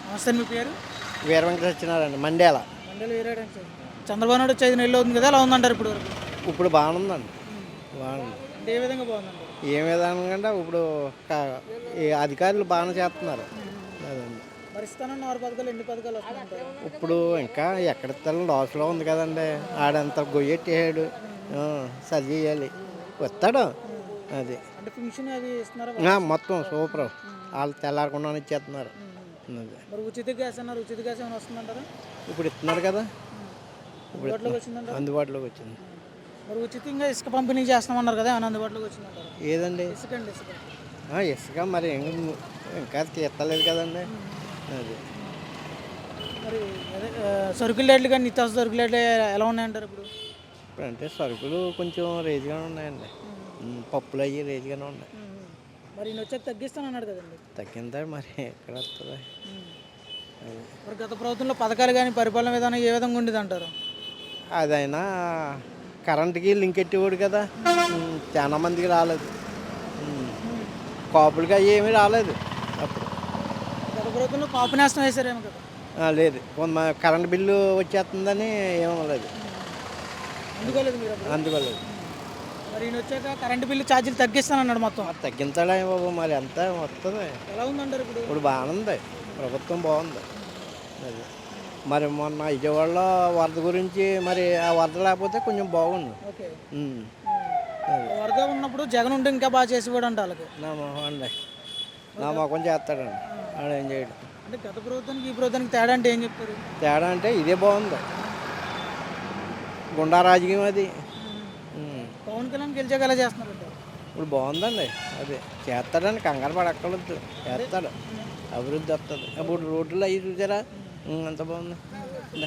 నమస్తే మీ పేరు? వీర వెంకట సత్యనారాయణ మండేల. మండలి వీరాడని సార్. చంద్రబాబు నాయుడు వచ్చి 5 నెలలు అవుతుంది కదా, ఎలా ఉందంటారు ఇప్పుడు వరకు? ఇప్పుడు బాగానుందండి. బాగుంది. అంటే ఏ విధంగా బాగుందంటారు? ఏ విధంగా అంటే ఇప్పుడు ఈ అధికారులు బాగానే చేస్తున్నారు. అదండి. మరి ఇస్తానన్న 6 పథకాలు ఎన్ని పథకాలు వస్తున్నాయంటారు? ఇప్పుడు ఇంకా ఎక్కడ ఇస్తాను లాస్లో ఉంది కదండి. ఆడంత గొయ్యెట్టేసాడు. సరి చేయాలి వస్తాడు. అది అంటే పెన్షన్ అవి ఇస్తున్నారా? మొత్తం సూపర్. వాళ్ళు తెల్లారకుండా ఇచ్చేస్తున్నారు. అది. మరి ఉచిత గ్యాస్ అన్నారు, ఉచిత గ్యాస్ ఏమైనా వస్తుందంటారా? ఇప్పుడు ఇస్తున్నారు కదా. ఇప్పుడు అందుబాటులోకి వచ్చిందంటారా? అందుబాటులోకి వచ్చింది. మరి ఉచితంగా ఇసుక పంపిణీ చేస్తామన్నారు కదా, ఏమైనా అందుబాటులోకి వచ్చిందంటారా? ఏదండి ఇసుక అండి, ఇసుక. ఇసుక మరి ఇంకా తీర్తలేదు కదండి. అది మరి అదే సరుకుల రేట్లు కానీ నిత్యావసర సరుకుల రేట్లు ఎలా ఉన్నాయంటారు ఇప్పుడు? ఇప్పుడు అంటే సరుకులు కొంచెం రేటుగానే ఉన్నాయండి. పప్పులు అవి రేటుగానే ఉన్నాయి. మరి ఈయన వచ్చాక తగ్గిస్తానన్నాడు కదండి. తగ్గిందా మరి ఎక్కడ వస్తుంది. అది మరి గత ప్రభుత్వంలో పథకాలు కానీ పరిపాలన విధానం ఏ విధంగా ఉండేది అంటారు? అదైనా కరెంటుకి లింక్ ఎట్టేవాడు కదా. చాలా మందికి రాలేదు. కాపులకి అవి ఏమీ రాలేదు అప్పుడు. గత ప్రభుత్వంలో కాపు నేస్తం వేశారేమో కదా. లేదు కరెంట్ బిల్లు వచ్చేస్తుందని ఏమలేదు. అందుకోలేదు మీరు అప్పుడు? అందుకోలేదు. మరి ఈయన వచ్చాక కరెంటు బిల్లు ఛార్జీలు తగ్గిస్తానన్నాడు మొత్తం. తగ్గించాడా బాబు మరి ఎంత వస్తుంది. ఎలా ఉందంటారు ఇప్పుడు? ఇప్పుడు బాగుంది. ప్రభుత్వం బాగుంది. అది మరి మొన్న విజయవాడలో వరద గురించి మరి ఆ వరద లేకపోతే కొంచెం బాగుంది. ఓకే. అది వరద ఉన్నప్పుడు జగన్ ఉంటే ఇంకా బాగా చేసేవాడు అంట వాళ్ళకి. నా మొహం అండి. నా మొఖం చేస్తాడండి. ఆడ ఏం చేయడు. అంటే గత ప్రభుత్వానికి ఈ ప్రభుత్వానికి తేడా అంటే ఏం చెప్తారు? తేడా అంటే ఇదే బాగుంది. గుండా రాజకీయం అది. పవన్ కళ్యాణ్ గెలిచాక ఎలా చేస్తున్నారంట? ఇప్పుడు బాగుందండి. అదే చేస్తాడని కంగారు పడక్కర్లేదు. చేస్తాడు. అభివృద్ధి వస్తుంది. ఇప్పుడు రోడ్లు అవి చూసారా, అంత బాగుంది.